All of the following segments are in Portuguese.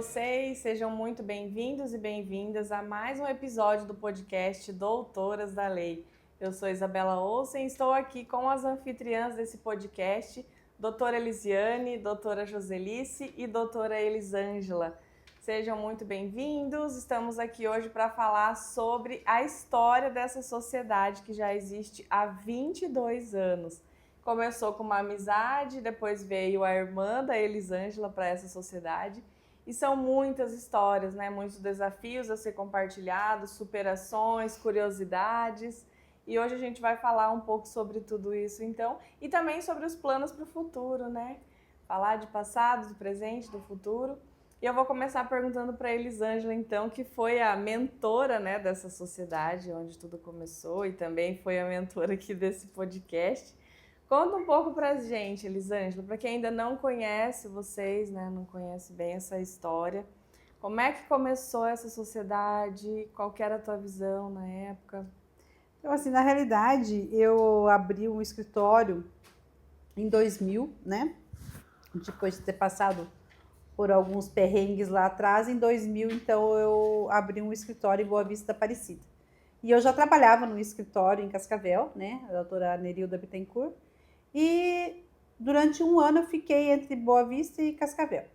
vocês? Sejam muito bem-vindos e bem-vindas a mais um episódio do podcast Doutoras da Lei. Eu sou Isabela Olsen e estou aqui com as anfitriãs desse podcast, doutora Elisiane, doutora Joselice e doutora Elisângela. Sejam muito bem-vindos. Estamos aqui hoje para falar sobre a história dessa sociedade que já existe há 22 anos. Começou com uma amizade, depois veio a irmã da Elisângela para essa sociedade. E são muitas histórias, né? Muitos desafios a ser compartilhados, superações, curiosidades. E hoje a gente vai falar um pouco sobre tudo isso, então, e também sobre os planos para o futuro, né? Falar de passado, do presente, do futuro. E eu vou começar perguntando para a Elisângela, então, que foi a mentora, né, dessa sociedade, onde tudo começou, e também foi a mentora aqui desse podcast. Conta um pouco pra gente, Elisângela, para quem ainda não conhece vocês, né, não conhece bem essa história. Como é que começou essa sociedade? Qual que era a tua visão na época? Então, assim, na realidade, eu abri um escritório em 2000, né? Depois de ter passado por alguns perrengues lá atrás, em 2000, então, eu abri um escritório em Boa Vista da Aparecida. E eu já trabalhava no escritório em Cascavel, né? A doutora Nerilda Bittencourt. E durante um ano eu fiquei entre Boa Vista e Cascavel.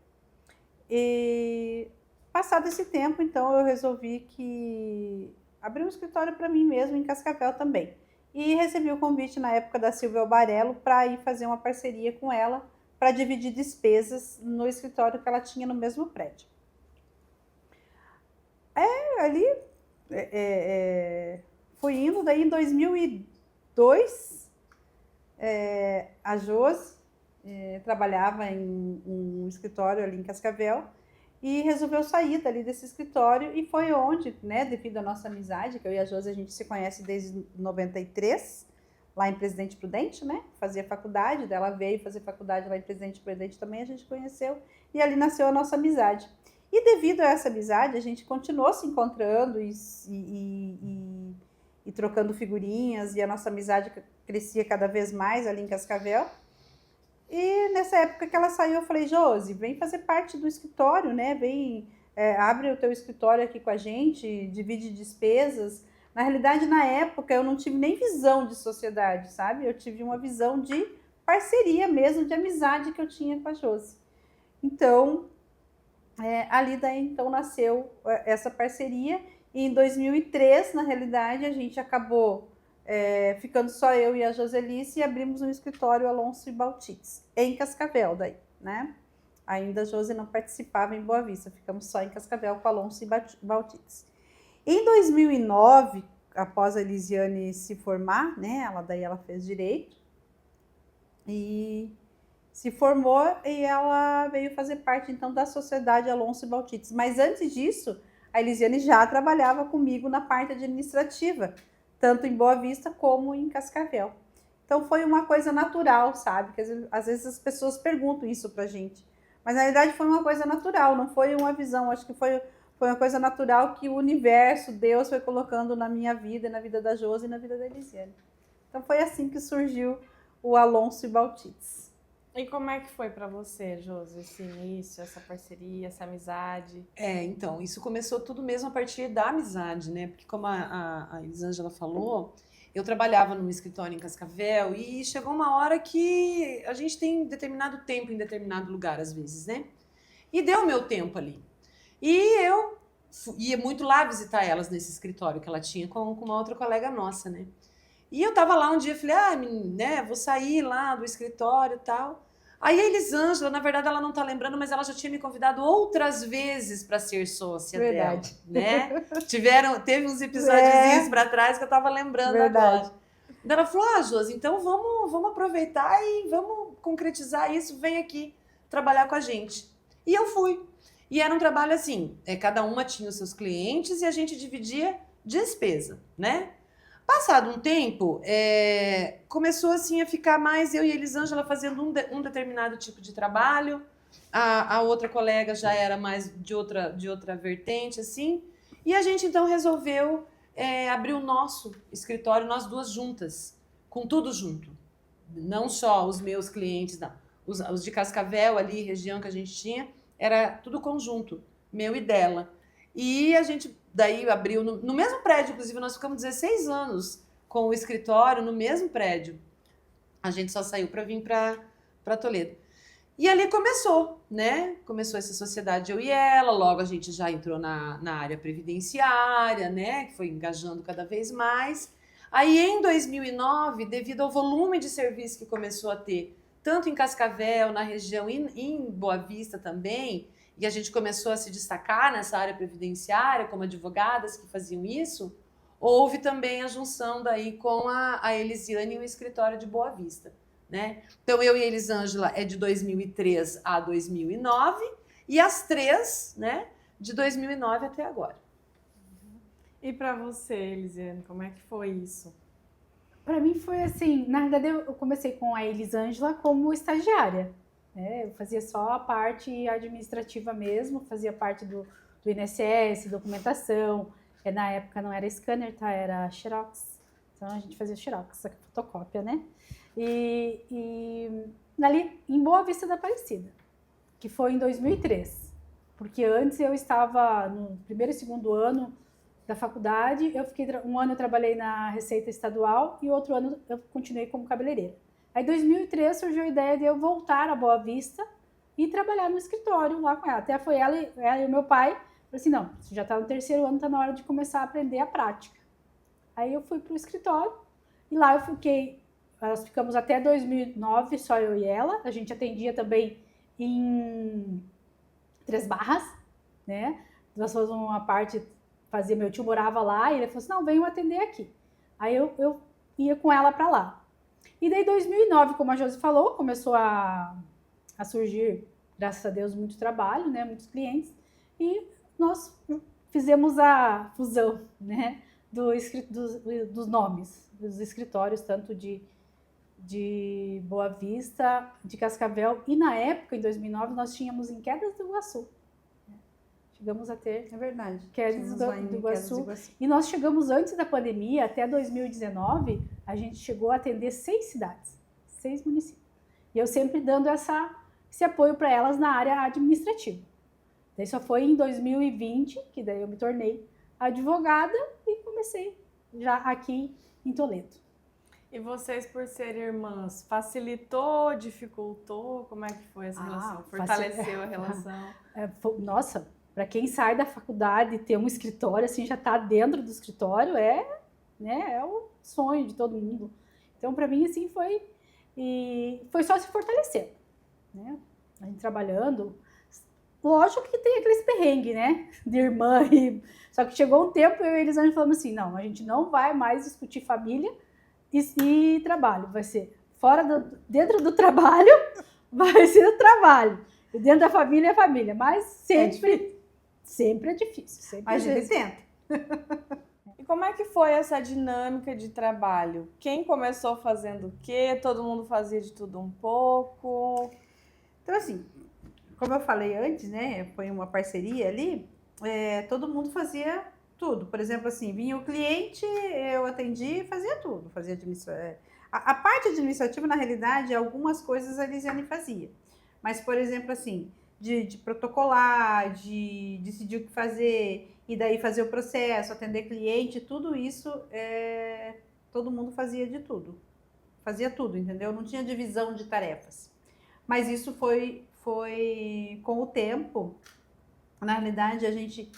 E passado esse tempo, então, eu resolvi que abrir um escritório para mim mesmo em Cascavel também. E recebi o convite na época da Silvia Albarello para ir fazer uma parceria com ela para dividir despesas no escritório que ela tinha no mesmo prédio. Ali fui indo, daí em 2002 a Josi trabalhava em um escritório ali em Cascavel e resolveu sair dali desse escritório e foi onde, né, devido à nossa amizade, que eu e a Josi a gente se conhece desde 93, lá em Presidente Prudente, né, fazia faculdade, dela veio fazer faculdade lá em Presidente Prudente também, a gente conheceu e ali nasceu a nossa amizade. E devido a essa amizade, a gente continuou se encontrando e trocando figurinhas, e a nossa amizade crescia cada vez mais ali em Cascavel. E nessa época que ela saiu, eu falei, Josi, vem fazer parte do escritório, né? Vem, abre o teu escritório aqui com a gente, divide despesas. Na realidade, na época, eu não tive nem visão de sociedade, sabe? Eu tive uma visão de parceria mesmo, de amizade que eu tinha com a Josi. Então, ali daí, então, nasceu essa parceria. E em 2003, na realidade, a gente acabou ficando só eu e a Joselice e abrimos um escritório Alonso e Baltites, em Cascavel daí, né? Ainda a Josi não participava em Boa Vista, ficamos só em Cascavel com Alonso e Baltites. Em 2009, após a Elisiane se formar, né? Ela fez Direito e se formou e ela veio fazer parte, então, da Sociedade Alonso e Baltites. Mas antes disso, a Elisiane já trabalhava comigo na parte administrativa, tanto em Boa Vista como em Cascavel. Então, foi uma coisa natural, sabe? Que às vezes as pessoas perguntam isso pra gente. Mas, na verdade, foi uma coisa natural, não foi uma visão. Acho que foi uma coisa natural que o universo, Deus, foi colocando na minha vida, na vida da Josi e na vida da Elisiane. Então, foi assim que surgiu o Alonso e Baltites. E como é que foi para você, Josi, esse início, essa parceria, essa amizade? Então, isso começou tudo mesmo a partir da amizade, né? Porque como a Elisângela falou, eu trabalhava num escritório em Cascavel e chegou uma hora que a gente tem determinado tempo em determinado lugar, às vezes, né? E deu o meu tempo ali. E eu ia muito lá visitar elas nesse escritório que ela tinha com uma outra colega nossa, né? E eu tava lá um dia, falei, né, vou sair lá do escritório e tal. Aí a Elisângela, na verdade, ela não tá lembrando, mas ela já tinha me convidado outras vezes para ser sócia Verdade. dela, né? Teve uns episódios para trás que eu tava lembrando agora. Daí ela falou, Josi, então vamos aproveitar e vamos concretizar isso, vem aqui trabalhar com a gente. E eu fui. E era um trabalho assim, cada uma tinha os seus clientes e a gente dividia despesa, né? Passado um tempo, começou assim a ficar mais eu e a Elisângela fazendo um determinado tipo de trabalho, a outra colega já era mais de outra vertente, assim, e a gente então resolveu abrir o nosso escritório, nós duas juntas, com tudo junto. Não só os meus clientes, não. Os de Cascavel ali, região que a gente tinha, era tudo conjunto. meu e dela. E a gente daí abriu, no mesmo prédio, inclusive, nós ficamos 16 anos com o escritório no mesmo prédio. A gente só saiu para vir para Toledo. E ali começou, né? Começou essa sociedade, eu e ela. Logo a gente já entrou na área previdenciária, né? Que foi engajando cada vez mais. Aí em 2009, devido ao volume de serviço que começou a ter, tanto em Cascavel, na região, e em Boa Vista também, e a gente começou a se destacar nessa área previdenciária, como advogadas que faziam isso, houve também a junção daí com a Elisiane e o escritório de Boa Vista, né? Então, eu e a Elisângela é de 2003 a 2009, e as três, né, de 2009 até agora. E para você, Elisiane, como é que foi isso? Para mim foi assim, na verdade eu comecei com a Elisângela como estagiária, né? Eu fazia só a parte administrativa mesmo, fazia parte do INSS, documentação. Na época não era scanner, tá? Era xerox. Então a gente fazia xerox, a fotocópia, né? E ali em Boa Vista da Aparecida, que foi em 2003. Porque antes eu estava no primeiro e segundo ano da faculdade, um ano eu trabalhei na Receita Estadual e outro ano eu continuei como cabeleireira. Aí em 2003 surgiu a ideia de eu voltar a Boa Vista e trabalhar no escritório lá com ela. Até foi ela e o meu pai. Falei assim, não, você já está no terceiro ano, está na hora de começar a aprender a prática. Aí eu fui para o escritório e lá nós ficamos até 2009, só eu e ela. A gente atendia também em Três Barras, né? Nós fazíamos uma parte, meu tio morava lá e ele falou assim, não, venham atender aqui. Aí eu ia com ela para lá. E daí, em 2009, como a Josi falou, começou a surgir, graças a Deus, muito trabalho, né? Muitos clientes. E nós fizemos a fusão, né? Dos nomes, dos escritórios, tanto de Boa Vista, de Cascavel. E na época, em 2009, nós tínhamos em Quedas do Iguaçu. Chegamos a ter, É verdade. Quedas do Iguaçu. E nós chegamos antes da pandemia, até 2019, a gente chegou a atender 6 cidades, 6 municípios. E eu sempre dando esse apoio para elas na área administrativa. Daí só foi em 2020 que daí eu me tornei advogada e comecei já aqui em Toledo. E vocês, por serem irmãs, facilitou, dificultou? Como é que foi essa relação? Fortaleceu a relação? Nossa, para quem sai da faculdade e ter um escritório, assim, já está dentro do escritório, né, é o sonho de todo mundo. Então, para mim, assim, foi só se fortalecer, né? A gente trabalhando. Lógico que tem aqueles perrengues, né, de irmã. Só que chegou um tempo, eu e eles falamos assim, não, a gente não vai mais discutir família e trabalho. Vai ser dentro do trabalho, vai ser o trabalho. E dentro da família é família. Mas sempre é difícil. Mas a gente tenta. E como é que foi essa dinâmica de trabalho? Quem começou fazendo o quê? Todo mundo fazia de tudo um pouco? Então, assim, como eu falei antes, né? Foi uma parceria ali, todo mundo fazia tudo. Por exemplo, assim, vinha o cliente, eu atendia e fazia tudo. Fazia a parte administrativa, na realidade, algumas coisas a Elisiane fazia. Mas, por exemplo, assim, de protocolar, de decidir o que fazer, e daí fazer o processo, atender cliente, tudo isso, todo mundo fazia de tudo. Fazia tudo, entendeu? Não tinha divisão de tarefas. Mas isso foi com o tempo. Na realidade, a gente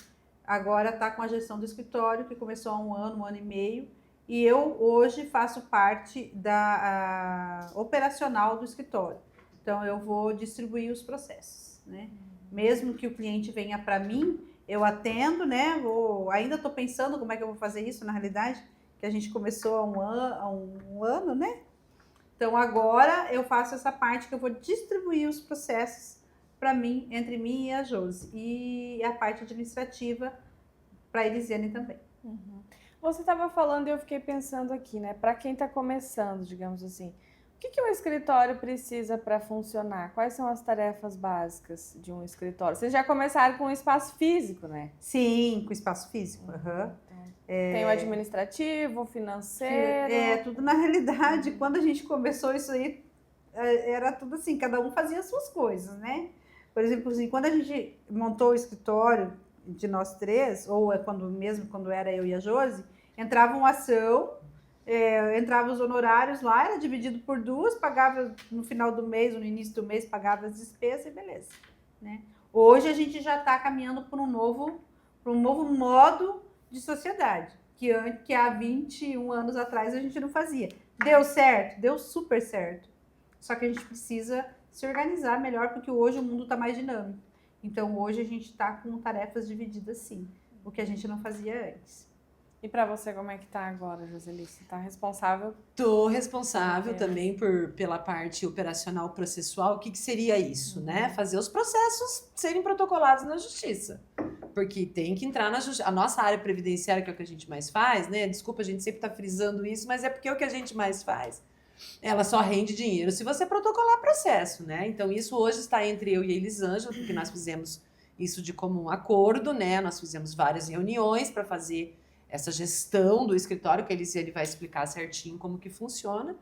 agora está com a gestão do escritório, que começou há um ano e meio, e eu hoje faço parte da operacional do escritório. Então, eu vou distribuir os processos, né? Mesmo que o cliente venha para mim, eu atendo, né? Ainda estou pensando como é que eu vou fazer isso, na realidade, que a gente começou há um ano, né? Então, agora eu faço essa parte que eu vou distribuir os processos para mim, entre mim e a Josi. E a parte administrativa para a Elisiane também. Uhum. Você estava falando e eu fiquei pensando aqui, né? Para quem está começando, digamos assim, o que um escritório precisa para funcionar? Quais são as tarefas básicas de um escritório? Vocês já começaram com o espaço físico, né? Sim, com espaço físico. Uhum. Tem o administrativo, o financeiro. Tudo na realidade. Quando a gente começou isso aí, era tudo assim, cada um fazia as suas coisas, né? Por exemplo, assim, quando a gente montou o escritório de nós três, ou quando era eu e a Josi, entrava uma ação, entravam os honorários lá, era dividido por duas, pagava no final do mês, ou no início do mês, pagava as despesas e beleza, né? Hoje a gente já está caminhando por um novo modo de sociedade, que há 21 anos atrás a gente não fazia. Deu certo? Deu super certo. Só que a gente precisa se organizar melhor, porque hoje o mundo está mais dinâmico. Então, hoje a gente está com tarefas divididas, sim, o que a gente não fazia antes. E para você, como é que tá agora, Joseli? Você tá responsável? Tô responsável também pela parte operacional processual. O que seria isso, né? Fazer os processos serem protocolados na justiça. Porque tem que entrar na justiça. A nossa área previdenciária, que é o que a gente mais faz, né? Desculpa, a gente sempre tá frisando isso, mas é porque é o que a gente mais faz. Ela só rende dinheiro se você protocolar processo, né? Então, isso hoje está entre eu e a Elisângela, porque nós fizemos isso de comum acordo, né? Nós fizemos várias reuniões para fazer essa gestão do escritório, que ele vai explicar certinho como que funciona.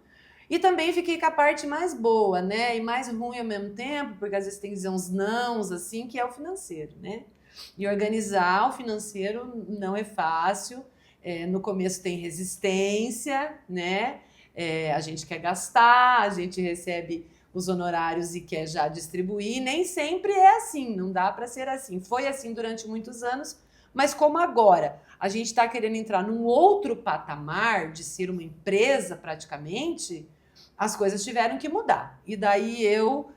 E também fiquei com a parte mais boa, né? E mais ruim ao mesmo tempo, porque às vezes tem que dizer uns nãos, assim, que é o financeiro, né? E organizar o financeiro não é fácil. No começo tem resistência, né? A gente quer gastar, a gente recebe os honorários e quer já distribuir. Nem sempre é assim, não dá para ser assim. Foi assim durante muitos anos, mas como agora a gente está querendo entrar num outro patamar de ser uma empresa praticamente, as coisas tiveram que mudar. E daí eu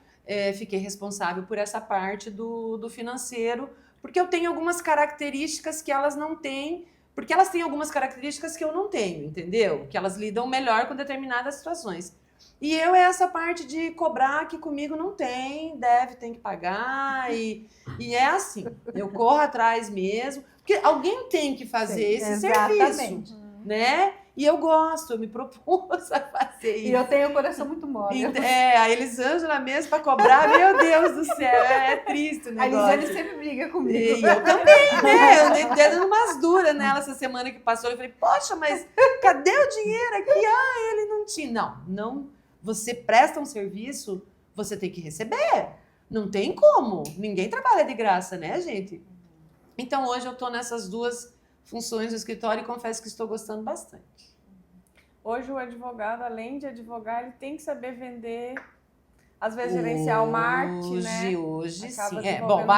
fiquei responsável por essa parte do financeiro, porque eu tenho algumas características que elas não têm, porque elas têm algumas características que eu não tenho, entendeu? Que elas lidam melhor com determinadas situações. E eu essa parte de cobrar que comigo não tem, tem que pagar, e é assim, eu corro atrás mesmo, porque alguém tem que fazer esse serviço, né? E eu gosto, eu me propus a fazer isso. E eu tenho o coração muito mole. A Elisângela mesmo para cobrar, meu Deus do céu, é triste o negócio. A Elisângela sempre briga comigo. E eu também, né? Eu dei dando umas duras nela essa semana que passou. Eu falei, poxa, mas cadê o dinheiro aqui? Ele não tinha. Não. Você presta um serviço, você tem que receber. Não tem como. Ninguém trabalha de graça, né, gente? Então, hoje eu tô nessas duas funções do escritório e confesso que estou gostando bastante. Hoje o advogado, além de advogar, ele tem que saber vender, às vezes gerenciar o marketing, né? Hoje, acaba sim. desenvolvendo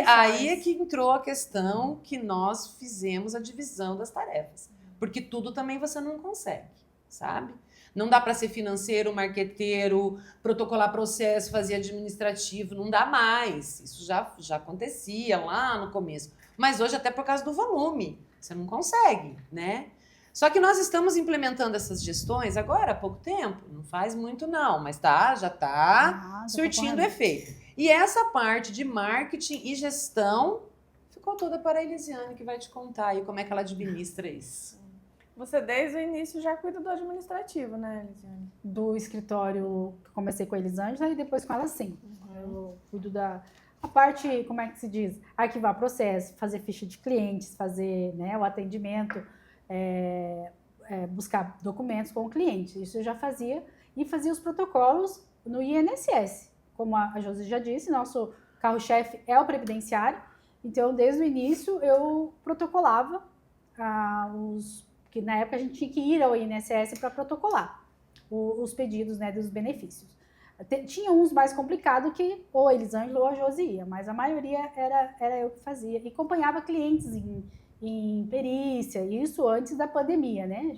Aí é que entrou a questão que nós fizemos a divisão das tarefas. Porque tudo também você não consegue, sabe? Não dá para ser financeiro, marqueteiro, protocolar processo, fazer administrativo, não dá mais. Isso já acontecia lá no começo. Mas hoje, até por causa do volume, você não consegue, né? Só que nós estamos implementando essas gestões agora há pouco tempo, não faz muito não, mas já está surtindo efeito. E essa parte de marketing e gestão ficou toda para a Elisiane, que vai te contar aí como é que ela administra isso. Você desde o início já cuida do administrativo, né, Elisiane? Do escritório, comecei com a Elisângela e depois com ela sim. Eu cuido a parte, como é que se diz? Arquivar processo, fazer ficha de clientes, fazer, né, o atendimento, buscar documentos com o cliente. Isso eu já fazia. E fazia os protocolos no INSS. Como a Josi já disse, nosso carro-chefe é o previdenciário. Então, desde o início, eu protocolava que na época a gente tinha que ir ao INSS para protocolar os pedidos, né, dos benefícios. Tinha uns mais complicados que ou a Elisângela ou a Josi ia, mas a maioria era eu que fazia. E acompanhava clientes em perícia, isso antes da pandemia, né?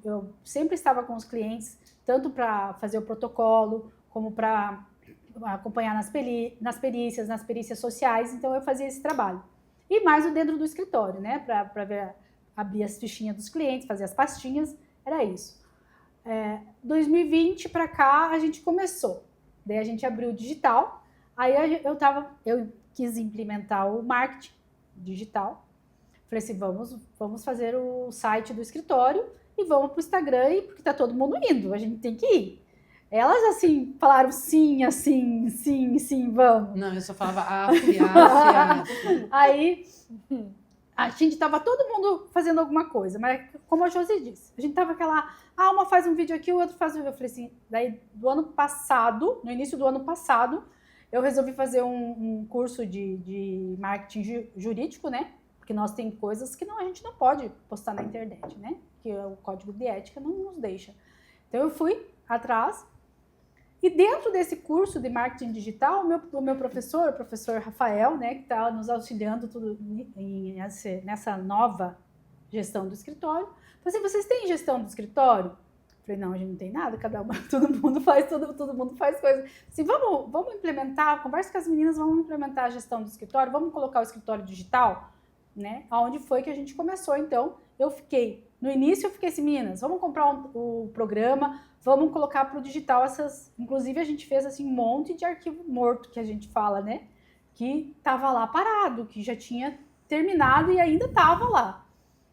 Eu sempre estava com os clientes, tanto para fazer o protocolo, como para acompanhar nas perícias sociais, então eu fazia esse trabalho. E mais dentro do escritório, né? Para abrir as fichinhas dos clientes, fazer as pastinhas, era isso. 2020 para cá a gente começou, daí a gente abriu o digital, aí eu quis implementar o marketing digital, falei assim, vamos fazer o site do escritório e vamos para o Instagram, porque tá todo mundo indo, a gente tem que ir. Elas assim, falaram sim, assim, sim, vamos. Não, eu só falava Aí a gente tava todo mundo fazendo alguma coisa, mas como a Josi disse, a gente tava uma faz um vídeo aqui, o outro faz um vídeo. Eu falei assim, daí no início do ano passado, eu resolvi fazer um curso de marketing jurídico, né? Porque nós tem coisas que a gente não pode postar na internet, né? Que o código de ética não nos deixa. Então, eu fui atrás. E dentro desse curso de marketing digital, o meu professor, o professor Rafael, né, que está nos auxiliando tudo nessa nova gestão do escritório, falou assim, vocês têm gestão do escritório? Eu falei, não, a gente não tem nada, todo mundo faz coisa. Assim, vamos implementar, conversa com as meninas, vamos implementar a gestão do escritório, vamos colocar o escritório digital, né? Aonde foi que a gente começou, então, no início eu fiquei assim, meninas, vamos comprar o programa, vamos colocar para o digital inclusive a gente fez assim um monte de arquivo morto, que a gente fala, né? Que estava lá parado, que já tinha terminado e ainda estava lá.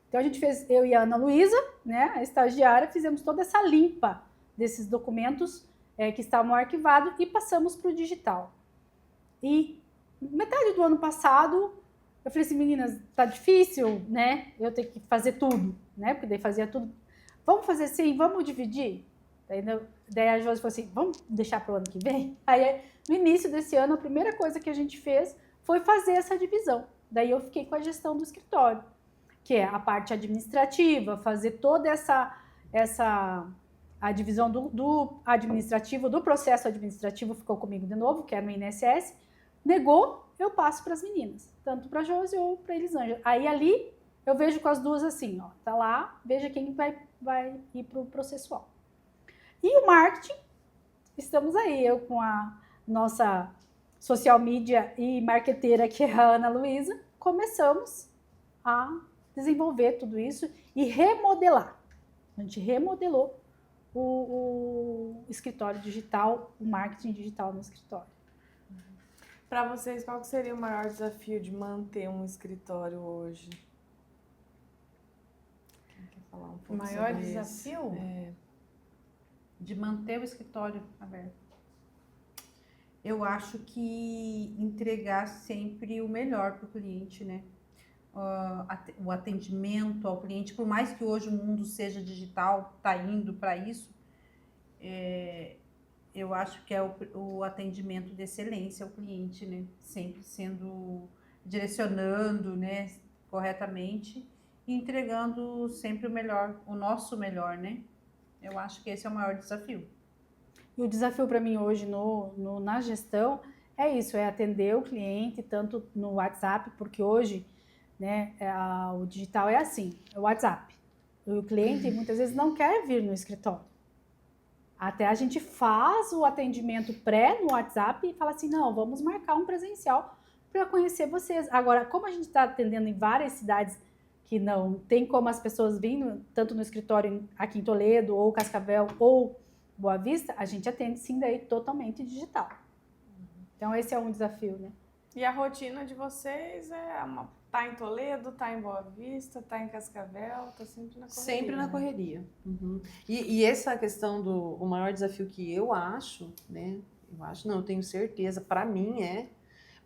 Então a gente fez, eu e a Ana Luísa, né, a estagiária, fizemos toda essa limpa desses documentos que estavam arquivados e passamos para o digital. E metade do ano passado, eu falei assim, meninas, tá difícil, né? Eu tenho que fazer tudo, né? Porque daí fazia tudo. Vamos fazer assim, vamos dividir? Daí a Josi falou assim, vamos deixar para o ano que vem? Aí, no início desse ano, a primeira coisa que a gente fez foi fazer essa divisão. Daí eu fiquei com a gestão do escritório, que é a parte administrativa, fazer toda a divisão do administrativo, do processo administrativo ficou comigo de novo, que é no INSS. Negou, eu passo para as meninas, tanto para a Josi ou para a Elisângela. Aí ali eu vejo com as duas assim, ó, tá lá, veja quem vai ir para o processual. E o marketing, estamos aí, eu com a nossa social media e marqueteira, que é a Ana Luísa, começamos a desenvolver tudo isso e remodelar. A gente remodelou o escritório digital, o marketing digital no escritório. Para vocês, qual seria o maior desafio de manter um escritório hoje? Quem quer falar um pouco O maior sobre desafio de manter o escritório aberto. Eu acho que entregar sempre o melhor para o cliente, né? O atendimento ao cliente, por mais que hoje o mundo seja digital, está indo para isso, eu acho que é o atendimento de excelência ao cliente, né? Sempre direcionando, né, corretamente e entregando sempre o melhor, o nosso melhor, né? Eu acho que esse é o maior desafio. E o desafio para mim hoje na gestão é isso, é atender o cliente tanto no WhatsApp, porque hoje, né, o digital é assim, é o WhatsApp. O cliente muitas vezes não quer vir no escritório. Até a gente faz o atendimento no WhatsApp e fala assim, não, vamos marcar um presencial para conhecer vocês. Agora, como a gente está atendendo em várias cidades que não tem como as pessoas virem tanto no escritório aqui em Toledo, ou Cascavel, ou Boa Vista, a gente atende sim daí totalmente digital. Então esse é um desafio, né? E a rotina de vocês tá em Toledo, tá em Boa Vista, tá em Cascavel, tá sempre na correria. Sempre na correria. Uhum. E essa questão o maior desafio que eu acho, né? Eu tenho certeza, para mim é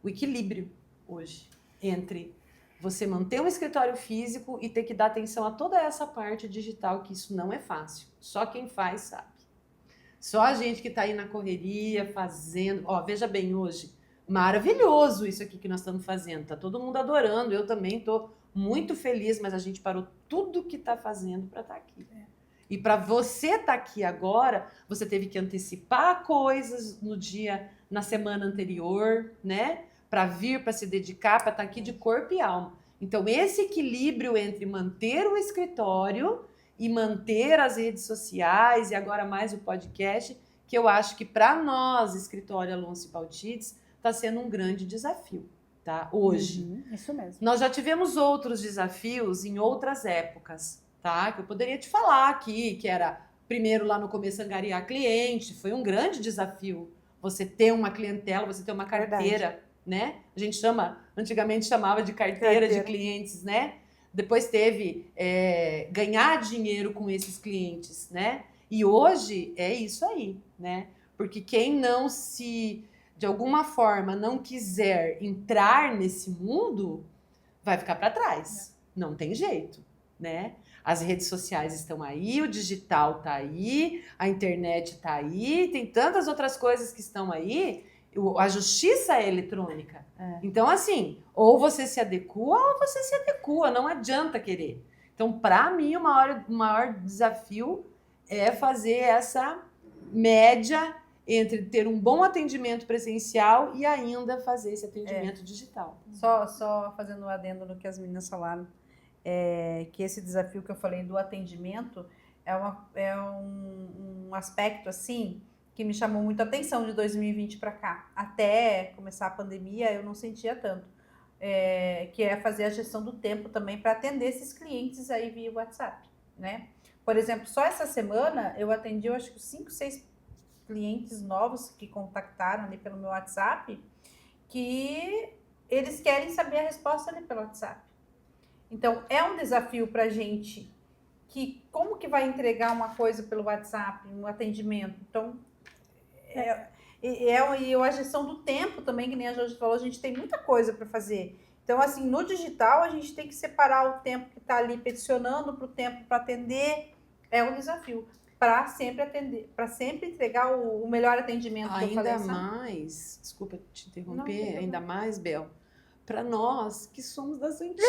o equilíbrio hoje entre você manter um escritório físico e ter que dar atenção a toda essa parte digital, que isso não é fácil. Só quem faz sabe. Só a gente que está aí na correria, fazendo... Ó, veja bem, hoje, maravilhoso isso aqui que nós estamos fazendo. Tá todo mundo adorando, eu também estou muito feliz, mas a gente parou tudo que está fazendo para estar aqui. E para você estar aqui agora, você teve que antecipar coisas na semana anterior, né? Para vir, para se dedicar, para estar aqui de corpo e alma. Então, esse equilíbrio entre manter o escritório e manter as redes sociais e agora mais o podcast, que eu acho que para nós, Escritório Alonso e Baltides, está sendo um grande desafio, tá? Hoje. Isso mesmo. Nós já tivemos outros desafios em outras épocas, tá? Que eu poderia te falar aqui, que era, primeiro lá no começo, angariar cliente, foi um grande desafio. Você ter uma clientela, você ter uma carteira, né? A gente antigamente chamava de carteira de clientes, né? Depois teve ganhar dinheiro com esses clientes, né? E hoje é isso aí, né? Porque quem não de alguma forma, não quiser entrar nesse mundo, vai ficar para trás. Não tem jeito, né? As redes sociais estão aí, o digital está aí, a internet está aí, tem tantas outras coisas que estão aí. A justiça é eletrônica. Então, assim, ou você se adequa ou você se adequa. Não adianta querer. Então, para mim, o maior desafio é fazer essa média entre ter um bom atendimento presencial e ainda fazer esse atendimento digital. Só fazendo um adendo no que as meninas falaram, que esse desafio que eu falei do atendimento é um aspecto, assim, que me chamou muito a atenção de 2020 para cá. Até começar a pandemia, eu não sentia tanto. Que é fazer a gestão do tempo também para atender esses clientes aí via WhatsApp, né? Por exemplo, só essa semana eu atendi, eu acho que 5, 6 clientes novos que contactaram ali pelo meu WhatsApp, que eles querem saber a resposta ali pelo WhatsApp. Então, é um desafio para a gente que como que vai entregar uma coisa pelo WhatsApp, um atendimento. Então, e a gestão do tempo também, que nem a Jorge falou, a gente tem muita coisa para fazer. Então, assim, no digital, a gente tem que separar o tempo que está ali peticionando para o tempo para atender. É um desafio. Para sempre atender, para sempre entregar o melhor atendimento que eu falei. Ainda mais, desculpa te interromper, ainda mais, Bel, para nós que somos das antigas.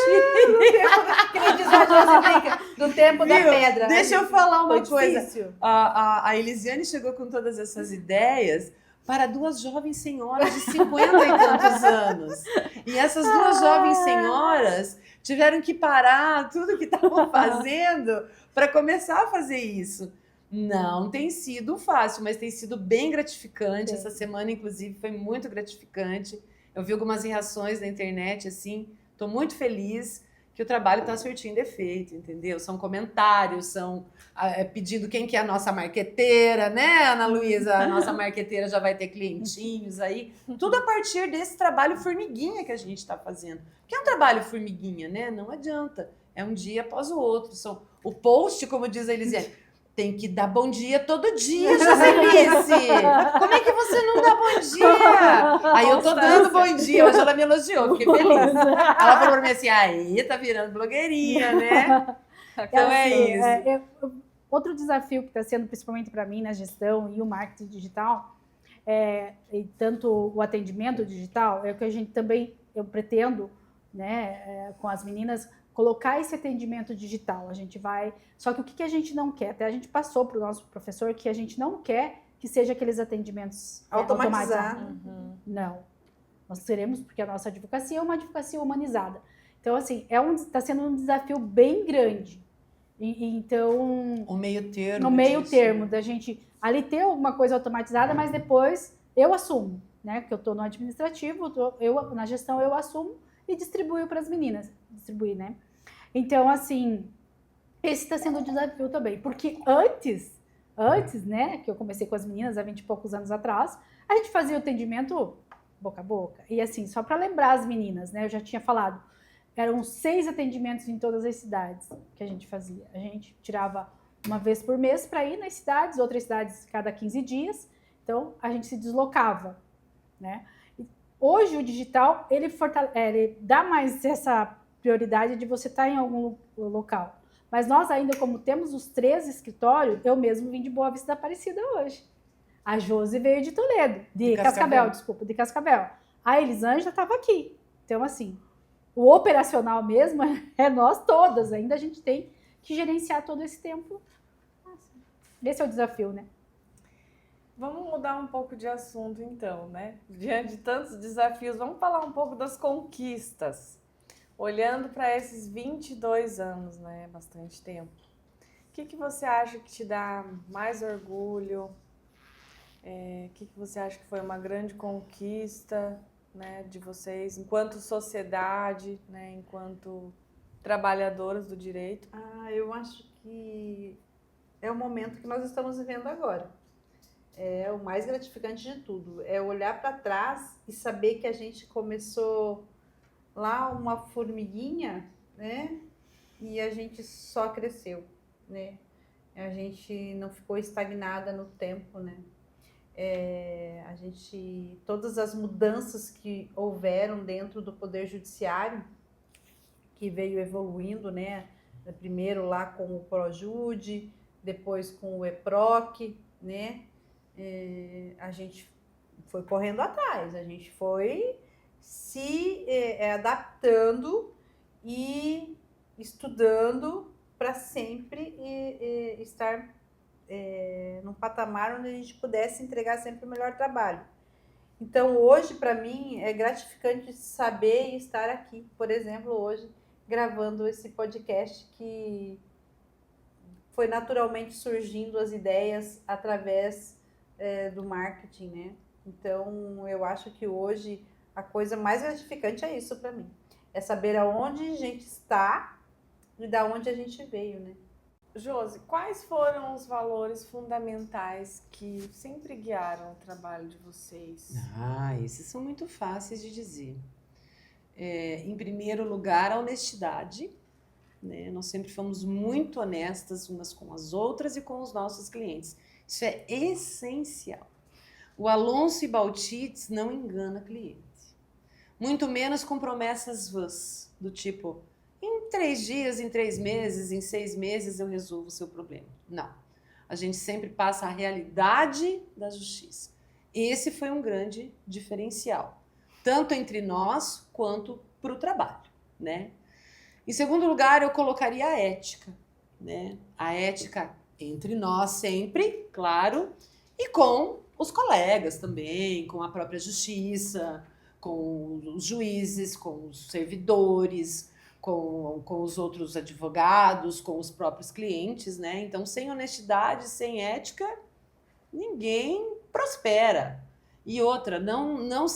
Que nem diz a Josi, do tempo da pedra. Deixa eu falar uma Foi coisa. difícil. A Elisiane chegou com todas essas ideias para 2 jovens senhoras de 50 e tantos anos. E essas 2 jovens senhoras tiveram que parar tudo que estavam fazendo para começar a fazer isso. Não tem sido fácil, mas tem sido bem gratificante. Essa semana, inclusive, foi muito gratificante. Eu vi algumas reações na internet, assim, estou muito feliz que o trabalho está surtindo efeito, entendeu? São comentários, são pedindo quem que é a nossa marqueteira, né, Ana Luísa? A nossa marqueteira já vai ter clientinhos aí. Tudo a partir desse trabalho formiguinha que a gente está fazendo. Que é um trabalho formiguinha, né? Não adianta. É um dia após o outro. O post, como diz a Elisiane, tem que dar bom dia todo dia, Joselice. Como é que você não dá bom dia? Aí eu tô dando bom dia. Hoje ela me elogiou, fiquei feliz. Ela falou pra mim assim, aí tá virando blogueirinha, né? Então é isso. Outro desafio que está sendo, principalmente para mim, na gestão e o marketing digital, e tanto o atendimento digital, é o que a gente também, eu pretendo, né, com as meninas, colocar esse atendimento digital. A gente vai... Só que o que a gente não quer? Até a gente passou para o nosso professor que a gente não quer que seja aqueles atendimentos automatizados. Não. Nós teremos, porque a nossa advocacia é uma advocacia humanizada. Então, assim, está sendo um desafio bem grande. Então... O meio termo. No meio termo, da gente ali ter alguma coisa automatizada, mas depois eu assumo, né? Porque eu estou no administrativo, na gestão eu assumo e distribuo para as meninas. Né? Então, assim, esse está sendo um desafio também, porque antes, né, que eu comecei com as meninas há 20 e poucos anos atrás, a gente fazia o atendimento boca a boca. E assim, só para lembrar as meninas, né, eu já tinha falado, eram 6 atendimentos em todas as cidades que a gente fazia. A gente tirava uma vez por mês para ir nas cidades, outras cidades cada 15 dias, então a gente se deslocava, né? Hoje o digital, ele dá mais essa prioridade de você estar em algum local. Mas nós ainda, como temos os 3 escritórios, eu mesmo vim de Boa Vista da Aparecida hoje. A Josi veio de Toledo, de Cascavel. A Elisângela estava aqui. Então, assim, o operacional mesmo é nós todas. Ainda a gente tem que gerenciar todo esse tempo. Esse é o desafio, né? Vamos mudar um pouco de assunto, então, né? Diante de tantos desafios, vamos falar um pouco das conquistas. Olhando para esses 22 anos, né? Bastante tempo. O que você acha que te dá mais orgulho? O que você acha que foi uma grande conquista, né, de vocês, enquanto sociedade, né, enquanto trabalhadoras do direito? Eu acho que é o momento que nós estamos vivendo agora. É o mais gratificante de tudo. É olhar para trás e saber que a gente começou lá uma formiguinha, né? E a gente só cresceu, né? A gente não ficou estagnada no tempo, né? Todas as mudanças que houveram dentro do Poder Judiciário, que veio evoluindo, né? Primeiro lá com o ProJude, depois com o EPROC, né? A gente foi correndo atrás, a gente foi se adaptando e estudando para sempre estar num patamar onde a gente pudesse entregar sempre o melhor trabalho. Então, hoje, para mim, é gratificante saber e estar aqui, por exemplo, hoje, gravando esse podcast que foi naturalmente surgindo as ideias através do marketing, né? Então, eu acho que hoje a coisa mais gratificante é isso para mim. É saber aonde a gente está e da onde a gente veio, né? Josi, quais foram os valores fundamentais que sempre guiaram o trabalho de vocês? Esses são muito fáceis de dizer. Em primeiro lugar, a honestidade, né? Nós sempre fomos muito honestas umas com as outras e com os nossos clientes. Isso é essencial. O Alonso e Baltites não engana cliente. Muito menos com promessas vãs, do tipo, em 3 dias, em 3 meses, em 6 meses eu resolvo o seu problema. Não. A gente sempre passa a realidade da justiça. Esse foi um grande diferencial, tanto entre nós quanto para o trabalho, né? Em segundo lugar, eu colocaria a ética, né? A ética entre nós sempre, claro, e com os colegas também, com a própria justiça, com os juízes, com os servidores, com os outros advogados, com os próprios clientes, né? Então, sem honestidade, sem ética, ninguém prospera. E outra,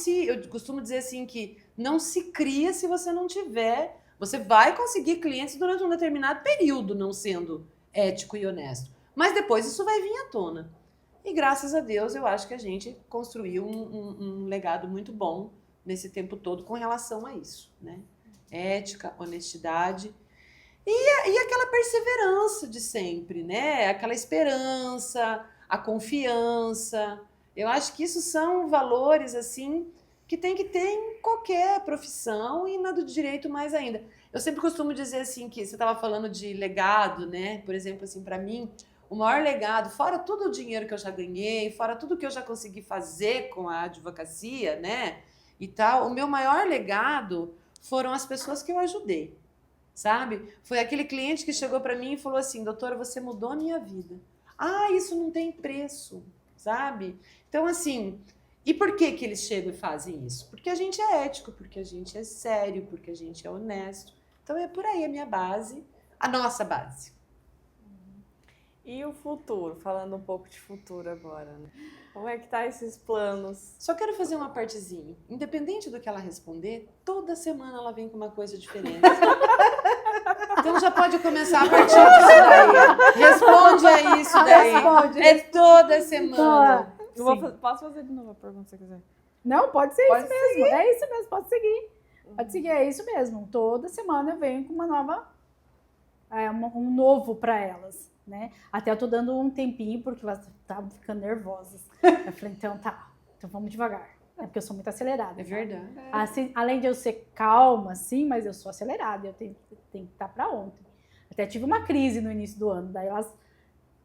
eu costumo dizer assim que não se cria se você não tiver. Você vai conseguir clientes durante um determinado período não sendo ético e honesto. Mas depois isso vai vir à tona. E graças a Deus eu acho que a gente construiu um legado muito bom nesse tempo todo com relação a isso, né? Ética, honestidade e aquela perseverança de sempre, né? Aquela esperança, a confiança. Eu acho que isso são valores, assim, que tem que ter em qualquer profissão e na do direito mais ainda. Eu sempre costumo dizer, assim, que você estava falando de legado, né? Por exemplo, assim, para mim, o maior legado, fora todo o dinheiro que eu já ganhei, fora tudo que eu já consegui fazer com a advocacia, né? E tal, o meu maior legado foram as pessoas que eu ajudei, sabe? Foi aquele cliente que chegou para mim e falou assim, doutora, você mudou a minha vida. Isso não tem preço, sabe? Então, assim, e por que que eles chegam e fazem isso? Porque a gente é ético, porque a gente é sério, porque a gente é honesto. Então, é por aí a minha base, a nossa base. E o futuro? Falando um pouco de futuro agora, né? Como é que tá esses planos? Só quero fazer uma partezinha. Independente do que ela responder, toda semana ela vem com uma coisa diferente. Então já pode começar a partir disso daí. Responde a isso daí. Responde. É toda semana. Posso fazer de novo a pergunta se você quiser? Não, pode ser Pode isso mesmo. É isso mesmo, pode seguir. Pode seguir, é isso mesmo. Toda semana eu venho com uma nova, um novo para elas, né? Até eu tô dando um tempinho porque elas estavam ficando nervosas. Eu falei, então vamos devagar. É porque eu sou muito acelerada. É verdade. Assim, além de eu ser calma, sim, mas eu sou acelerada. Eu tenho que estar para ontem. Até tive uma crise no início do ano. Daí elas,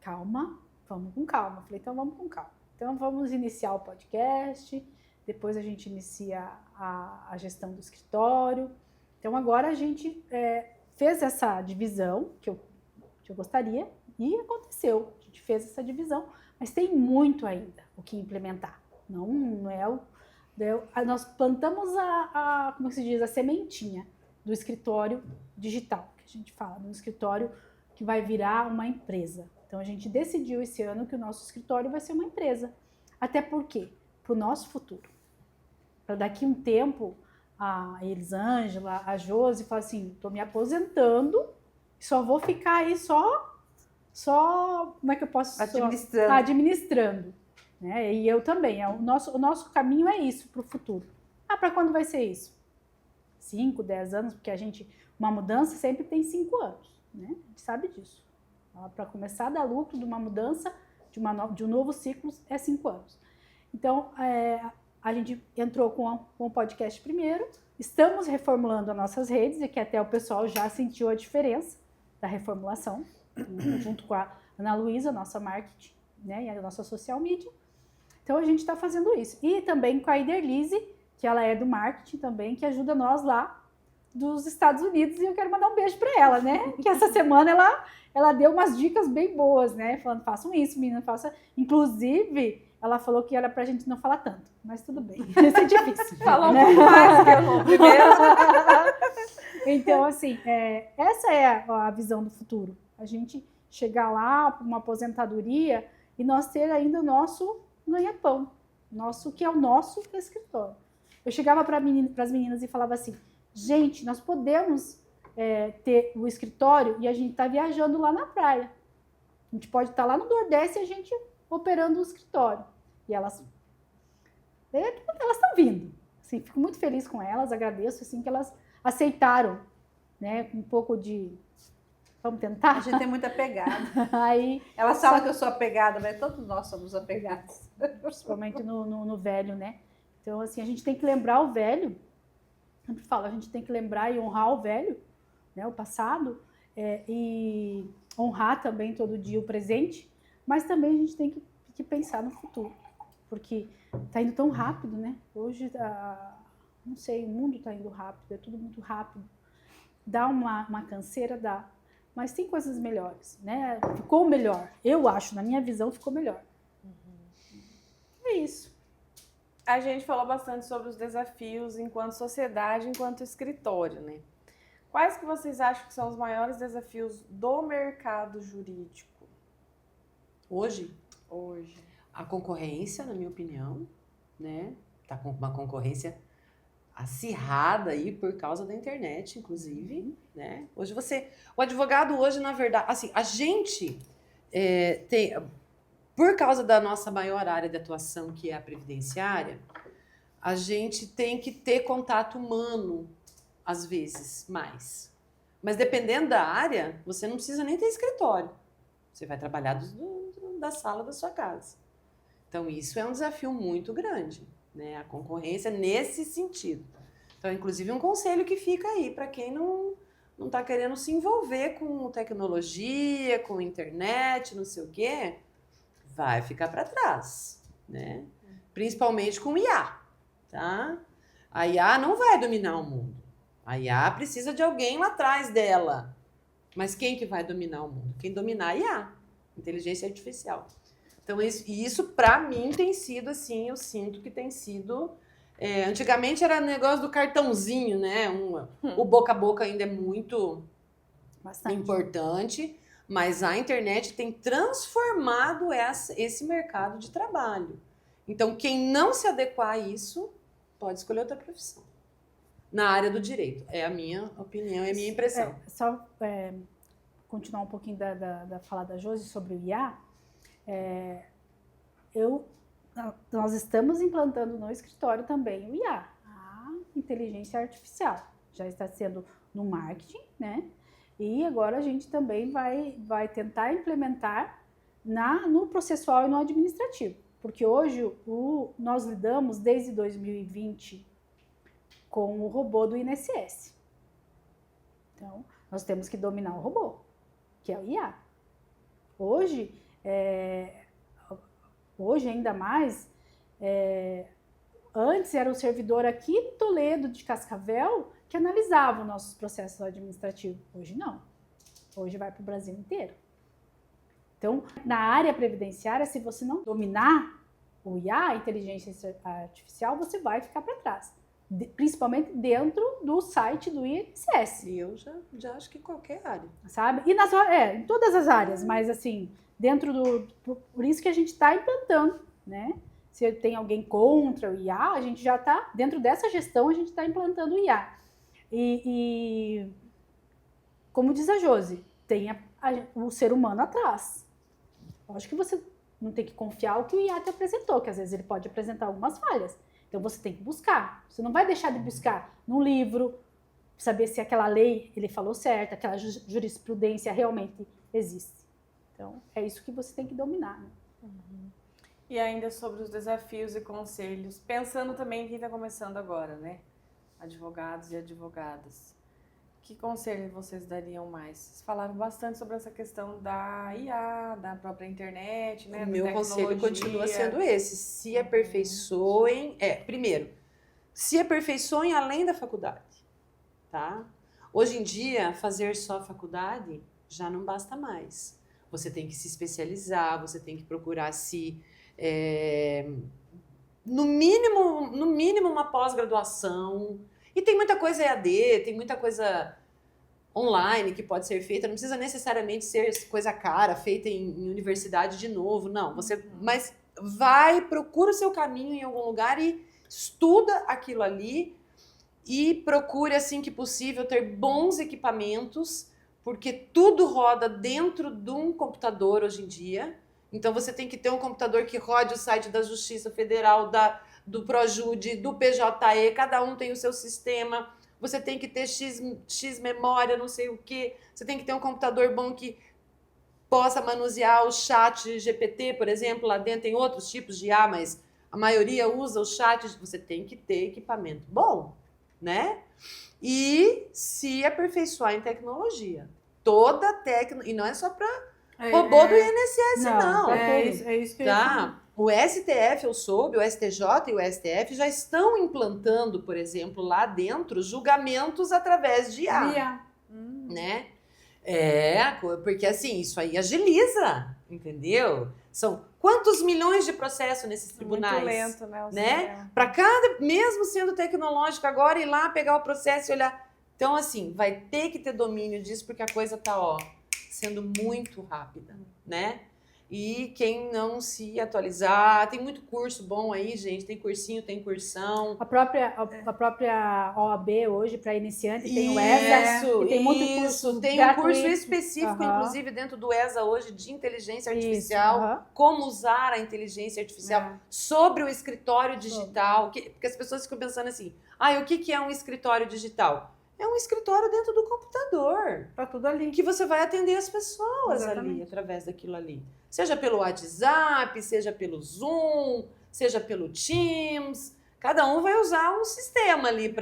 calma, vamos com calma. Eu falei, então vamos com calma. Então vamos iniciar o podcast. Depois a gente inicia a gestão do escritório. Então agora a gente fez essa divisão que eu gostaria e aconteceu. A gente fez essa divisão, mas tem muito ainda o que implementar. Não é o... Nós plantamos como se diz, a sementinha do escritório digital, que a gente fala, um escritório que vai virar uma empresa. Então a gente decidiu esse ano que o nosso escritório vai ser uma empresa. Até por quê? Para o nosso futuro. Para daqui um tempo, a Elisângela, a Josi, falam assim, estou me aposentando, só vou ficar aí só, como é que eu posso... Administrando. Né? E eu também. O nosso caminho é isso para o futuro. Para quando vai ser isso? 5, 10 anos, porque uma mudança sempre tem 5 anos. Né? A gente sabe disso. Para começar a dar lucro de uma mudança, de um novo ciclo, é 5 anos. Então, a gente entrou com o podcast primeiro, estamos reformulando as nossas redes, e que até o pessoal já sentiu a diferença da reformulação, junto com a Ana Luísa, nossa marketing, né, e a nossa social media. Então a gente está fazendo isso. E também com a Iderlise, que ela é do marketing também, que ajuda nós lá dos Estados Unidos, e eu quero mandar um beijo para ela, né? Que essa semana ela deu umas dicas bem boas, né? Falando, façam isso, menina, faça. Inclusive, ela falou que era pra gente não falar tanto, mas tudo bem. Isso é difícil. Falar um né? pouco mais que eu vou primeiro. Então, assim, essa é a visão do futuro. A gente chegar lá para uma aposentadoria e nós ter ainda o nosso ganha-pão, que é o nosso escritório. Eu chegava para as meninas e falava assim, gente, nós podemos ter o escritório e a gente está viajando lá na praia. A gente pode estar lá no Nordeste e a gente operando o escritório. E elas estão vindo. Assim, fico muito feliz com elas, agradeço assim, que elas aceitaram, né, com um pouco de... Vamos tentar? A gente tem muita pegada. Aí, Elas falam que eu sou apegada, mas todos nós somos apegados. principalmente no velho, né? Então, assim, a gente tem que lembrar o velho. Eu sempre falo, a gente tem que lembrar e honrar o velho, né, o passado, e honrar também todo dia o presente, mas também a gente tem que pensar no futuro, porque tá indo tão rápido, né? Hoje, não sei, o mundo tá indo rápido, é tudo muito rápido. Dá uma canseira, dá. Mas tem coisas melhores, né? Ficou melhor. Eu acho, na minha visão, ficou melhor. É isso. A gente falou bastante sobre os desafios enquanto sociedade, enquanto escritório, né? Quais que vocês acham que são os maiores desafios do mercado jurídico Hoje, hoje? a concorrência, na minha opinião, né? Tá com uma concorrência acirrada aí por causa da internet, inclusive, né? Hoje o advogado hoje, na verdade, assim, a gente tem, por causa da nossa maior área de atuação, que é a previdenciária, a gente tem que ter contato humano, às vezes, mais. Mas dependendo da área, você não precisa nem ter escritório. Você vai trabalhar da sala da sua casa. Então, isso é um desafio muito grande, né? A concorrência nesse sentido. Então, inclusive, um conselho que fica aí para quem não está querendo se envolver com tecnologia, com internet, não sei o quê, vai ficar para trás, né? Principalmente com IA, tá? A IA não vai dominar o mundo. A IA precisa de alguém lá atrás dela. Mas quem que vai dominar o mundo? Quem dominar a IA, inteligência artificial. Então, isso para mim tem sido assim, eu sinto que tem sido... antigamente era negócio do cartãozinho, né? O boca a boca ainda é muito importante, mas a internet tem transformado esse mercado de trabalho. Então, quem não se adequar a isso, pode escolher outra profissão. Na área do direito. É a minha opinião, é a minha impressão. Continuar um pouquinho da fala da Josi sobre o IA. Nós estamos implantando no escritório também o IA, a inteligência artificial. Já está sendo no marketing, né? E agora a gente também vai tentar implementar no processual e no administrativo. Porque hoje nós lidamos desde 2020 com o robô do INSS. Então, nós temos que dominar o robô, que é o IA. Hoje ainda mais, antes era o servidor aqui em Toledo, de Cascavel, que analisava os nossos processos administrativos. Hoje não. Hoje vai para o Brasil inteiro. Então, na área previdenciária, se você não dominar o IA, a inteligência artificial, você vai ficar para trás. Principalmente dentro do site do INSS. E eu já acho que em qualquer área. Sabe? E em todas as áreas, mas assim, por isso que a gente está implantando, né? Se tem alguém contra o IA, a gente já está, dentro dessa gestão, a gente está implantando o IA. E como diz a Josi, tem o ser humano atrás. Eu acho que você não tem que confiar o que o IA te apresentou, que às vezes ele pode apresentar algumas falhas. Então, você tem que buscar. Você não vai deixar de buscar num livro, saber se aquela lei ele falou certo, aquela jurisprudência realmente existe. Então, é isso que você tem que dominar. Né? E ainda sobre os desafios e conselhos, pensando também em quem está começando agora, né? Advogados e advogadas. Que conselho vocês dariam mais? Vocês falaram bastante sobre essa questão da IA, da própria internet, né? O meu conselho continua sendo esse. Se aperfeiçoem... Primeiro, se aperfeiçoem além da faculdade, tá? Hoje em dia, fazer só faculdade já não basta mais. Você tem que se especializar, você tem que procurar no mínimo uma pós-graduação. E tem muita coisa EAD, tem muita coisa online que pode ser feita, não precisa necessariamente ser coisa cara, feita em universidade de novo, não. Mas procura o seu caminho em algum lugar e estuda aquilo ali e procure, assim que possível, ter bons equipamentos, porque tudo roda dentro de um computador hoje em dia. Então você tem que ter um computador que rode o site da Justiça Federal, do Projude, do PJE, cada um tem o seu sistema, você tem que ter X memória, não sei o quê, você tem que ter um computador bom que possa manusear o chat GPT, por exemplo, lá dentro tem outros tipos de IA, mas a maioria usa o chat, você tem que ter equipamento bom, né? E se aperfeiçoar em tecnologia. Toda tecnologia, e não é só para robô do INSS, não. É isso que eu ia falar. O STF, eu soube, o STJ e o STF já estão implantando, por exemplo, lá dentro, julgamentos através de IA. Né? Porque assim, isso aí agiliza, entendeu? São quantos milhões de processos nesses tribunais? Muito lento, né? Para cada, mesmo sendo tecnológico, agora ir lá pegar o processo e olhar. Então, assim, vai ter que ter domínio disso, porque a coisa tá, sendo muito rápida, né? E quem não se atualizar, tem muito curso bom aí, gente, tem cursinho, tem cursão. A própria OAB hoje, para iniciante, tem o ESA, e tem muito curso tem gratuito. Um curso específico, inclusive, dentro do ESA hoje, de inteligência artificial, como usar a inteligência artificial, sobre o escritório digital, porque as pessoas ficam pensando assim, o que é um escritório digital? É um escritório dentro do computador. Tá tudo ali. Que você vai atender as pessoas ali, através daquilo ali. Seja pelo WhatsApp, seja pelo Zoom, seja pelo Teams. Cada um vai usar um sistema ali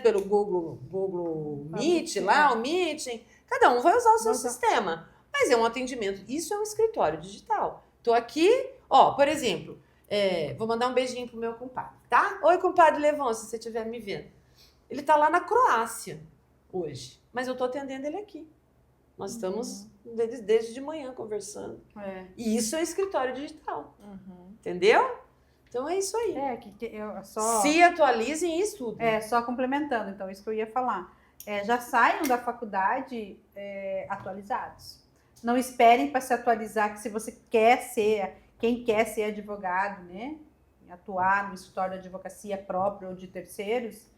pelo Google Meet, lá, o Meeting. Cada um vai usar o seu sistema. Mas é um atendimento. Isso é um escritório digital. Tô aqui, por exemplo, vou mandar um beijinho pro meu compadre, tá? Oi, compadre Levon, se você estiver me vendo. Ele está lá na Croácia hoje, mas eu estou atendendo ele aqui. Nós estamos desde de manhã conversando. E isso é escritório digital. Entendeu? Então é isso aí. Se atualizem e estudem. Só complementando, então, isso que eu ia falar. Já saiam da faculdade atualizados. Não esperem para se atualizar, que se você quem quer ser advogado, né? Atuar no escritório de advocacia próprio ou de terceiros,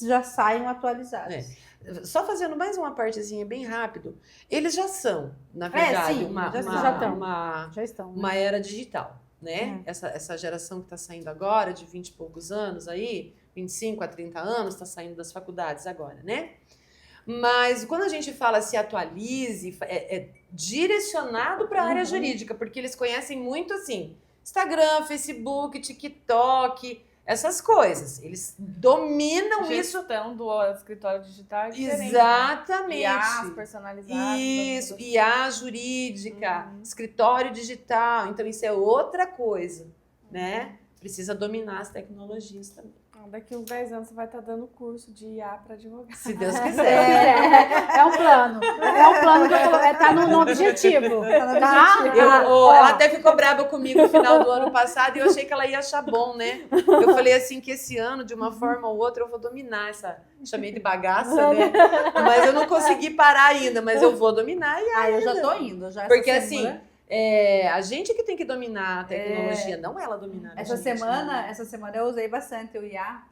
já saiam atualizados. Só fazendo mais uma partezinha bem rápido, eles já são, na verdade, uma era digital, né? Essa geração que está saindo agora, de 20 e poucos anos aí, 25 a 30 anos, está saindo das faculdades agora, né? Mas quando a gente fala se atualize, é direcionado para a área jurídica, porque eles conhecem muito assim, Instagram, Facebook, TikTok, essas coisas. Eles dominam isso. Gestão do escritório digital é diferente. Exatamente. IAs personalizadas. Isso, IA jurídica, escritório digital. Então, isso é outra coisa, né? Precisa dominar as tecnologias também. Daqui uns 10 anos você vai estar dando curso de IA para advogado. Se Deus quiser. É um plano. Que está no objetivo. Ela até ficou brava comigo no final do ano passado e eu achei que ela ia achar bom, né? Eu falei assim que esse ano, de uma forma ou outra, eu vou dominar essa... Chamei de bagaça, né? Mas eu não consegui parar ainda, mas eu vou dominar IA. Eu já tô indo. Porque assim... a gente que tem que dominar a tecnologia, não ela dominar a essa gente. Essa semana eu usei bastante o IA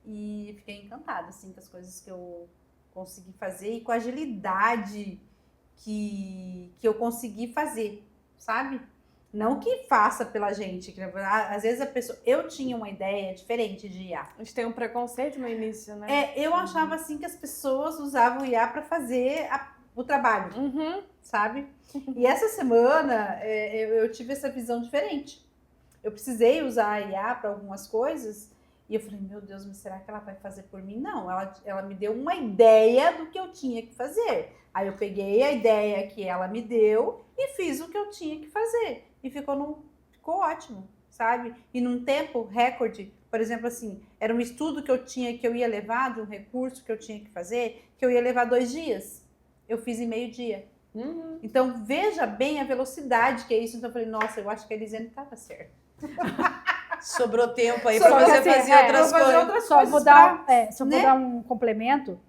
e fiquei encantada, assim, com as coisas que eu consegui fazer e com a agilidade que eu consegui fazer, sabe? Não que faça pela gente, que às vezes a pessoa... Eu tinha uma ideia diferente de IA. A gente tem um preconceito no início, né? Eu achava, assim, que as pessoas usavam o IA para fazer o trabalho, sabe? E essa semana eu tive essa visão diferente. Eu precisei usar a IA para algumas coisas E eu falei, meu Deus, mas será que ela vai fazer por mim? Não, ela me deu uma ideia do que eu tinha que fazer. Aí eu peguei a ideia que ela me deu e fiz o que eu tinha que fazer. E ficou ótimo, sabe? E num tempo recorde, por exemplo, assim, era um estudo que eu ia levar, de um recurso que eu tinha que fazer, que eu ia levar 2 dias. Eu fiz em meio dia. Então, veja bem a velocidade que é isso. Então, eu falei, nossa, eu acho que a Elisiane estava certa. Sobrou tempo aí Sobrou para você assim, fazer outras coisas. Só vou né? dar um complemento.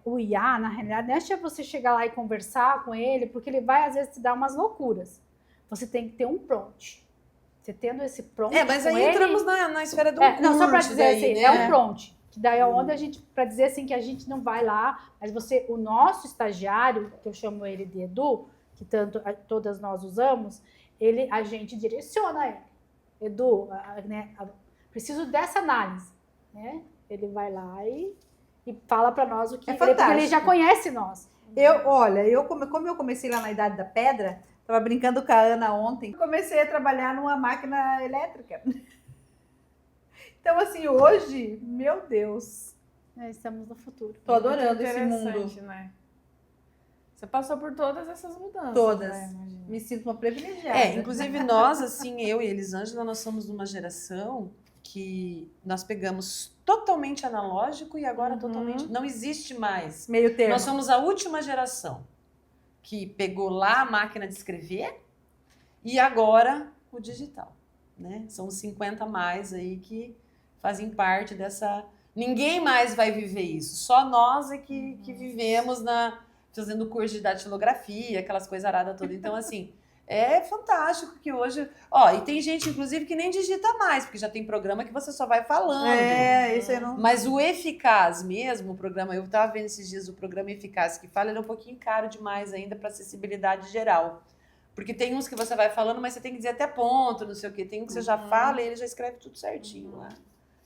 O IA, na realidade, não é você chegar lá e conversar com ele, porque ele vai, às vezes, te dar umas loucuras. Você tem que ter um prompt. Você tendo esse prompt Mas com aí ele, entramos na esfera do curso. não, só para dizer daí, assim, né? é um prompt. Que daí é onde a gente, para dizer assim, que a gente não vai lá, mas o nosso estagiário, que eu chamo ele de Edu, que todas nós usamos, a gente direciona ele. Edu, preciso dessa análise, né? Ele vai lá e fala para nós o que porque ele já conhece nós. Como eu comecei lá na Idade da Pedra, estava brincando com a Ana ontem, comecei a trabalhar numa máquina elétrica. Então, assim, hoje, meu Deus. Estamos no futuro. Tô adorando esse mundo. Né? Você passou por todas essas mudanças. Todas. Né? Me sinto uma privilegiada. Inclusive nós, assim, eu e Elisângela, nós somos de uma geração que nós pegamos totalmente analógico e agora totalmente... Não existe mais. Meio termo. Nós somos a última geração que pegou lá a máquina de escrever e agora o digital, né? São os 50 mais aí que fazem parte dessa... Ninguém mais vai viver isso. Só nós é que vivemos fazendo curso de datilografia, aquelas coisas aradas todas. Então, assim, é fantástico que hoje... e tem gente, inclusive, que nem digita mais, porque já tem programa que você só vai falando. Isso aí não... Mas o eficaz mesmo, o programa... Eu estava vendo esses dias o programa eficaz que fala, ele é um pouquinho caro demais ainda para acessibilidade geral. Porque tem uns que você vai falando, mas você tem que dizer até ponto, não sei o quê. Tem um que você já fala e ele já escreve tudo certinho lá.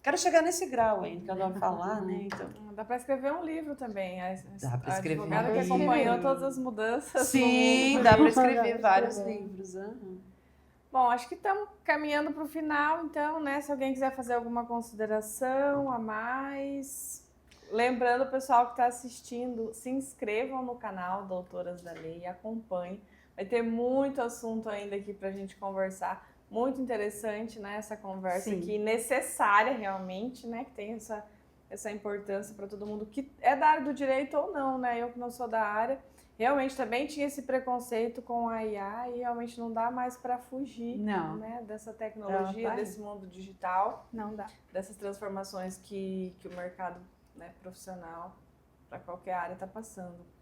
Quero chegar nesse grau ainda, que eu adoro falar, né? Então... Dá para escrever um livro também. Dá para escrever a advogada que acompanhou todas as mudanças. Sim, dá para escrever vários livros. Bom, acho que estamos caminhando para o final, então, né? Se alguém quiser fazer alguma consideração a mais... Lembrando o pessoal que está assistindo, se inscrevam no canal Doutoras da Lei e acompanhem. Vai ter muito assunto ainda aqui para a gente conversar. Muito interessante, né, essa conversa aqui, necessária realmente, né, que tem essa importância para todo mundo que é da área do direito ou não, né, eu que não sou da área, realmente também tinha esse preconceito com a IA e realmente não dá mais para fugir, né, dessa tecnologia, desse mundo digital, não dá, dessas transformações que o mercado, né, profissional para qualquer área está passando.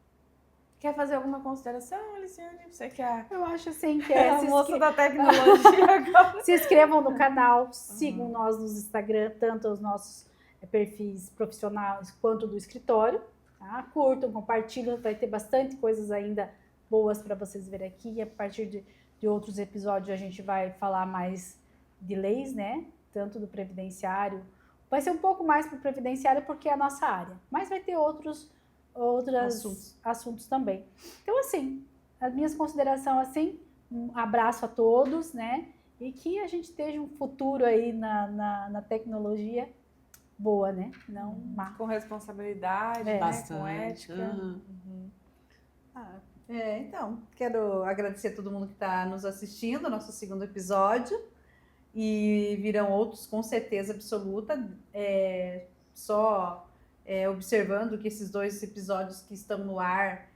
Quer fazer alguma consideração, Elisiane? Você quer? Eu acho assim que a moça da tecnologia agora. Se inscrevam no canal, sigam nós no Instagram, tanto os nossos perfis profissionais quanto do escritório. Tá? Curtam, compartilham, vai ter bastante coisas ainda boas para vocês verem aqui. E a partir de outros episódios a gente vai falar mais de leis, né? Tanto do previdenciário. Vai ser um pouco mais para o previdenciário porque é a nossa área, mas vai ter outros assuntos também. Então, assim, as minhas considerações, assim, um abraço a todos, né? E que a gente esteja um futuro aí na tecnologia boa, né? Não má. Com responsabilidade, né? Com ética. Então, quero agradecer a todo mundo que está nos assistindo, nosso segundo episódio. E virão outros, com certeza absoluta. Observando que esses 2 episódios que estão no ar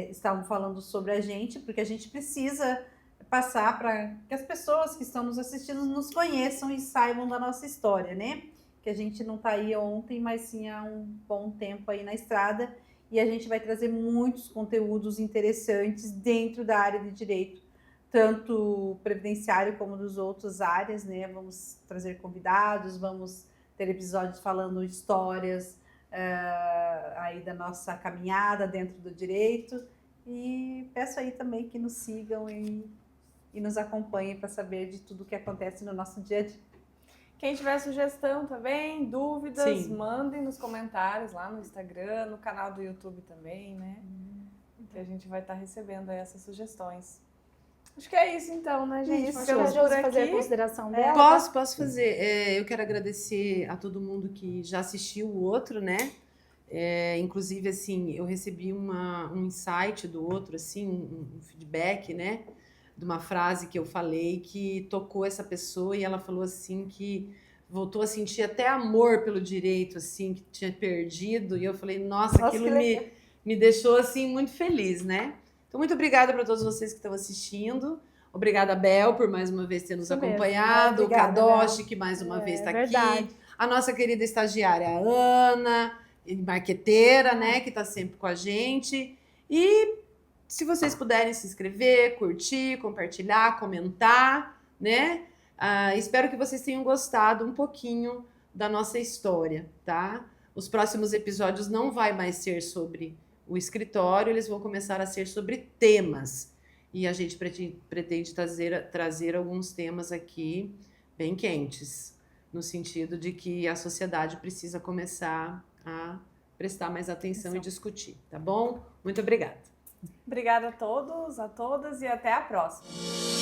estavam falando sobre a gente, porque a gente precisa passar para que as pessoas que estão nos assistindo nos conheçam e saibam da nossa história, né? Que a gente não está aí ontem, mas sim há um bom tempo aí na estrada e a gente vai trazer muitos conteúdos interessantes dentro da área de direito, tanto previdenciário como das outras áreas, né? Vamos trazer convidados, vamos ter episódios falando histórias aí da nossa caminhada dentro do direito e peço aí também que nos sigam e nos acompanhem para saber de tudo que acontece no nosso dia a dia. Quem tiver sugestão também, dúvidas, mandem nos comentários lá no Instagram, no canal do YouTube também, né? Que a gente vai estar recebendo aí essas sugestões. Acho que é isso então, né, gente? Isso. Ficamos Acho que a por Josi fazer a aqui. consideração dela. Posso fazer. Eu quero agradecer a todo mundo que já assistiu o outro, né? Inclusive, assim, eu recebi um insight do outro, assim, um feedback, né? De uma frase que eu falei que tocou essa pessoa e ela falou assim que voltou a sentir até amor pelo direito, assim, que tinha perdido. E eu falei, nossa, aquilo me deixou, assim, muito feliz, né? Então, muito obrigada para todos vocês que estão assistindo. Obrigada, Bel, por mais uma vez ter nos Isso mesmo. acompanhado. Obrigada, O Kadoshi, que mais uma vez está verdade. aqui. A nossa querida estagiária Ana, marqueteira, né, que está sempre com a gente. E se vocês puderem se inscrever, curtir, compartilhar, comentar, né? Espero que vocês tenham gostado um pouquinho da nossa história, tá? Os próximos episódios não vai mais ser sobre o escritório, eles vão começar a ser sobre temas. E a gente pretende trazer alguns temas aqui bem quentes, no sentido de que a sociedade precisa começar a prestar mais atenção e discutir, tá bom? Muito obrigada. Obrigada a todos, a todas e até a próxima.